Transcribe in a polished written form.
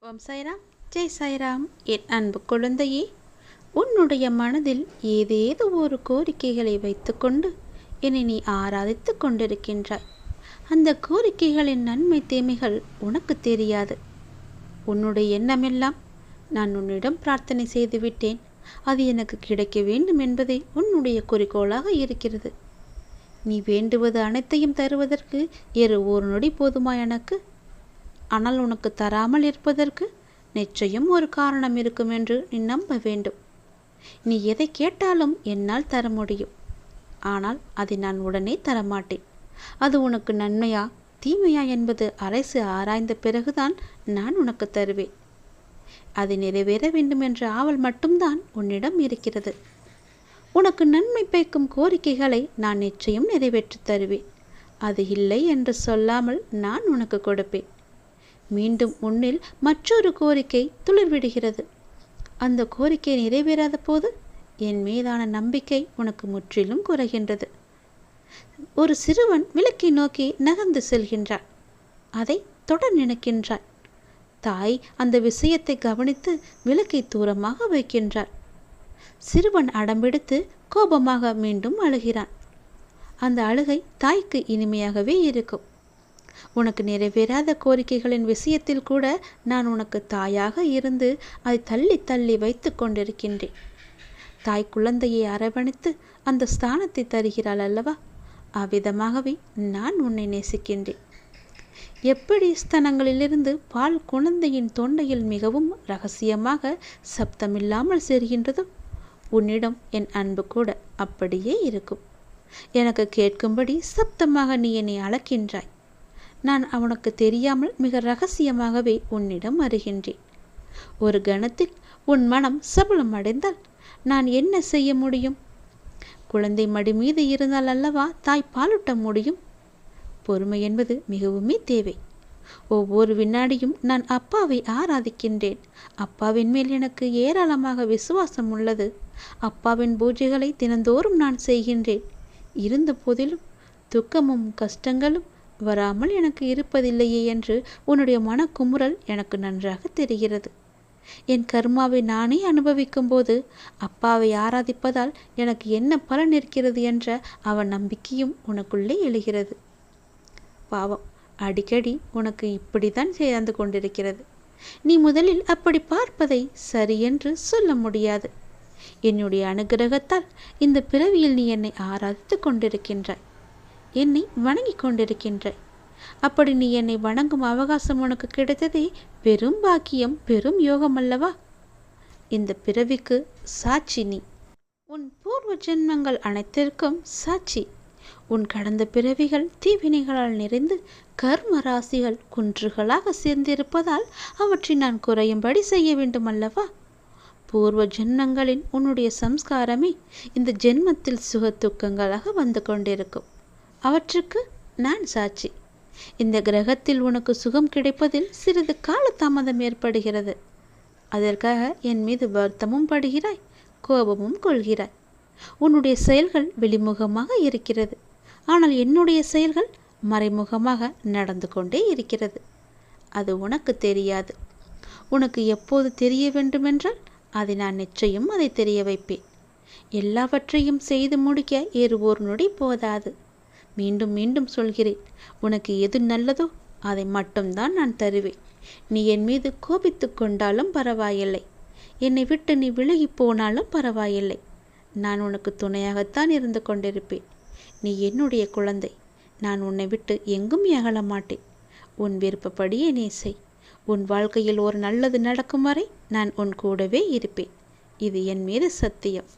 ஓம் சாய்ராம், ஜெய் சாய்ராம். என் அன்பு குழந்தையே, உன்னுடைய மனதில் ஏதேதோ ஒரு கோரிக்கைகளை வைத்துக்கொண்டு என்னை நீ ஆராதித்து கொண்டிருக்கின்றாய். அந்த கோரிக்கைகளின் நன்மை தீமைகள் உனக்கு தெரியாது. உன்னுடைய எண்ணமெல்லாம் நான் உன்னிடம் பிரார்த்தனை செய்துவிட்டேன், அது எனக்கு கிடைக்க வேண்டும் என்பதே உன்னுடைய குறிக்கோளாக இருக்கிறது. நீ வேண்டுவது அனைத்தையும் தருவதற்கு ஒரு நொடி போதுமா எனக்கு? ஆனால் உனக்கு தராமல் இருப்பதற்கு நிச்சயம் ஒரு காரணம் இருக்கும் என்று நீ நம்ப வேண்டும். நீ எதை கேட்டாலும் என்னால் தர முடியும், ஆனால் அதை நான் உடனே தரமாட்டேன். அது உனக்கு நன்மையா தீமையா என்பது அரசு ஆராய்ந்த பிறகுதான் நான் உனக்கு தருவேன். அது நிறைவேற வேண்டும் என்ற ஆவல் மட்டும்தான் உன்னிடம் இருக்கிறது. உனக்கு நன்மை பயக்கும் கோரிக்கைகளை நான் நிச்சயம் நிறைவேற்றி தருவேன். அது இல்லை என்று சொல்லாமல் நான் உனக்கு கொடுப்பேன். மீண்டும் உன்னில் மற்றொரு கோரிக்கை துளிர்விடுகிறது. அந்த கோரிக்கை நிறைவேறாத போது என் மீதான நம்பிக்கை உனக்கு முற்றிலும் குறைகின்றது. ஒரு சிறுவன் விளக்கை நோக்கி நகர்ந்து செல்கின்றான். அதை தொட நினைக்கின்றான். தாய் அந்த விஷயத்தை கவனித்து விளக்கை தூரமாக வைக்கின்றார். சிறுவன் அடம்பிடித்து கோபமாக மீண்டும் அழுகிறான். அந்த அழுகை தாய்க்கு இனிமையாகவே இருக்கும். உனக்கு நிறைவேறாத கோரிக்கைகளின் விஷயத்தில் கூட நான் உனக்கு தாயாக இருந்து அதை தள்ளி தள்ளி வைத்து கொண்டிருக்கின்றேன். தாய் குழந்தையை அரவணைத்து அந்த ஸ்தானத்தை தருகிறாள் அல்லவா? அவ்விதமாகவே நான் உன்னை நேசிக்கின்றேன். எப்படி ஸ்தனங்களிலிருந்து பால் குழந்தையின் தொண்டையில் மிகவும் ரகசியமாக சப்தமில்லாமல் சேர்கின்றதோ, உன்னிடம் என் அன்பு கூட அப்படியே இருக்கும். எனக்கு கேட்கும்படி சப்தமாக நீ என்னை அழைக்கின்றாய். நான் அவனுக்கு தெரியாமல் மிக ரகசியமாகவே உன்னிடம் வருகின்றேன். ஒரு கணத்தில் உன் மனம் சபலம் அடைந்தால் நான் என்ன செய்ய முடியும்? குழந்தை மடி மீது இருந்தால் அல்லவா தாய் பாலூட்ட முடியும். பொறுமை என்பது மிகவுமே தேவை. ஒவ்வொரு வினாடியும் நான் அப்பாவை ஆராதிக்கின்றேன். அப்பாவின் மேல் எனக்கு ஏராளமாக விசுவாசம் உள்ளது. அப்பாவின் பூஜைகளை தினந்தோறும் நான் செய்கின்றேன். இருந்த போதிலும் துக்கமும் கஷ்டங்களும் வராமல் எனக்கு இருப்பதில்லையே என்று உன்னுடைய மனக்குமுறல் எனக்கு நன்றாக தெரிகிறது. என் கர்மாவை நானே அனுபவிக்கும் போது அப்பாவை ஆராதிப்பதால் எனக்கு என்ன பலன் இருக்கிறது என்ற அவன் நம்பிக்கையும் உனக்குள்ளே எழுகிறது. பாவம், அடிக்கடி உனக்கு இப்படித்தான் சேர்ந்து கொண்டிருக்கிறது. நீ முதலில் அப்படி பார்ப்பதை சரியென்று சொல்ல முடியாது. என்னுடைய அனுகிரகத்தால் இந்த பிறவியில் நீ என்னை ஆராதித்து கொண்டிருக்கின்றாய், என்னை வணங்கி கொண்டிருக்கின்றாய். அப்படி நீ என்னை வணங்கும் அவகாசம் உனக்கு கிடைத்ததே பெரும் பாக்கியம், பெரும் யோகம் அல்லவா? இந்த பிறவிக்கு சாட்சி நீ. உன் பூர்வ ஜென்மங்கள் அனைத்திற்கும் சாட்சி. உன் கடந்த பிறவிகள் தீவினைகளால் நிறைந்து கர்ம ராசிகள் குன்றுகளாக சேர்ந்திருப்பதால் அவற்றை நான் குறையும்படி செய்ய வேண்டும் அல்லவா? பூர்வ ஜென்மங்களின் உன்னுடைய சம்ஸ்காரமே இந்த ஜென்மத்தில் சுக துக்கங்களாக வந்து கொண்டிருக்கும். அவற்றுக்கு நான் சாட்சி. இந்த கிரகத்தில் உனக்கு சுகம் கிடைப்பதில் சிறிது கால தாமதம் ஏற்படுகிறது. அதற்காக என் மீது வருத்தமும் படுகிறாய், கோபமும் கொள்கிறாய். உன்னுடைய செயல்கள் வெளிமுகமாக இருக்கிறது, ஆனால் என்னுடைய செயல்கள் மறைமுகமாக நடந்து கொண்டே இருக்கிறது. அது உனக்கு தெரியாது. உனக்கு எப்போது தெரிய வேண்டுமென்றால் அதை நான் நிச்சயம் அதை தெரிய வைப்பேன். எல்லாவற்றையும் செய்து முடிக்க ஒரு நொடி போதாது. மீண்டும் மீண்டும் சொல்கிறேன், உனக்கு எது நல்லதோ அதை மட்டும்தான் நான் தருவேன். நீ என் மீது கோபித்து கொண்டாலும் பரவாயில்லை, என்னை விட்டு நீ விலகி போனாலும் பரவாயில்லை. நான் உனக்கு துணையாகத்தான் இருந்து கொண்டிருப்பேன். நீ என்னுடைய குழந்தை. நான் உன்னை விட்டு எங்கும் அகல மாட்டேன். உன் விருப்பப்படியே நீ செய். உன் வாழ்க்கையில் ஒரு நல்லது நடக்கும் வரை நான் உன் கூடவே இருப்பேன். இது என் மீது சத்தியம்.